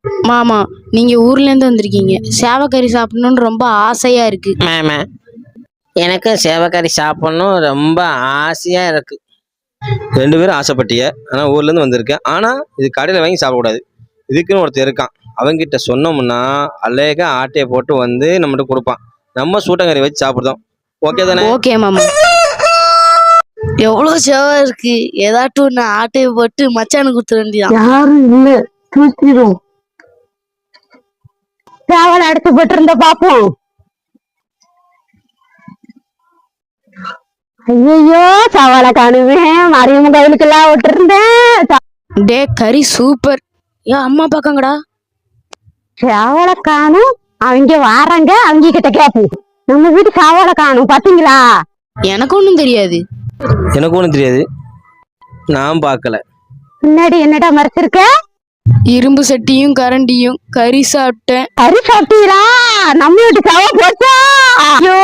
மாமா, நீங்க ஊர்ல இருந்து வந்திருக்கீங்க, சேவக்கறி சாப்பிடணும்னு ரொம்ப ஆசையா இருக்கு. மாமா, எனக்கு சேவக்கறி சாப்பிடணும் ரொம்ப ஆசையா இருக்கு. 2 பேரும் ஆசைப்பட்டிய. ஆனால் ஊர்லேருந்து வந்திருக்கேன். ஆனால் இது கடையில் வாங்கி சாப்பிடக்கூடாது. இதுக்குன்னு ஒருத்தர் இருக்கான். அவங்கிட்ட சொன்னோம்னா அழகா ஆட்டையை போட்டு வந்து நம்மகிட்ட கொடுப்பான். நம்ம சூட்டக்கறி வச்சு சாப்பிடுதோம். ஓகே தானே? ஓகே மாமா. எவ்வளவு சேவை இருக்கு, ஏதாட்டும் ஒண்ணு ஆட்டையை போட்டு மச்சானு கொடுத்துட வேண்டியதான். யாரும் இல்ல, தூக்கிடும். சேவலை அடுத்து போட்டு இருந்த பாப்போம். ஐயோ, சவாலை காணுமே, மரியம்மன் கோயிலுக்கு எல்லாம் விட்டு இருந்தேன். டே, கறி சூப்பர். ஏன் அம்மா பாக்காங்கடா. சேவலை காணும், அவங்க வாராங்க, அவங்க கிட்ட கேப்போம். நம்ம வீட்டு சேவலை காணும், பாத்தீங்களா? எனக்கு ஒண்ணும் தெரியாது. எனக்கு ஒன்றும் தெரியாது, நான் பார்க்கல. முன்னாடி என்னடா மறைச்சிருக்க? இரும்பு சட்டியும் கரண்டியும். கறி சாப்பிட்டேன். கறி சாப்பிட்டீங்களா? நம்ம வீட்டு சேவை போச்சா? ஐயோ,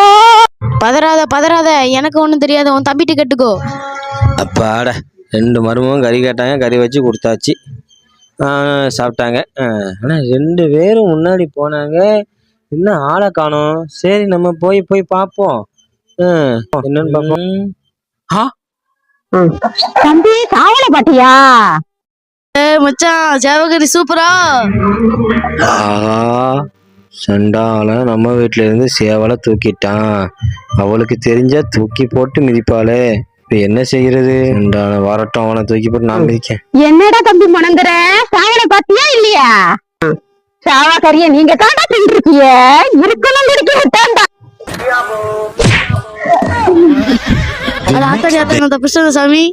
பதறாத பதறாத, எனக்கு ஒண்ணும் தெரியாது, உன் தம்பிட்டு கேட்டுக்கோ. அப்பாடா, 2 மருமகளும் கறி கேட்டாங்க, கறி வச்சு கொடுத்தாச்சு. சாப்பிட்டாங்க. ஆனால் 2 பேரும் முன்னாடி போனாங்க, இன்னும் ஆளை காணோம். சரி, நம்ம போய் பார்ப்போம். என்னன்னு பார்ப்போம். தம்பி, சாவலை பாட்டியா? மச்சான், சேவக்கறி சூப்பரா. ஆஹா, சண்டால நம்ம வீட்டுல இருந்து சேவலை தூக்கிட்டான். அவளுக்கு தெரிஞ்சா தூக்கி போட்டு மிதிப்பாளே. இப்ப என்ன செய்யறது? வரட்டும், அவனை தூக்கி போட்டு நான் மிதிக்கேன். என்னடா தம்பி மணங்குற? சாவலை பாத்தியா இல்லையா? சாவா கறிய நீங்க தாண்டா தின்றுக்கிய, இருக்கணும் குடிக்க விட்டாண்டா. ஆத்தாடி ஆத்தா, நான் தப்பிச்சேன் சாமி.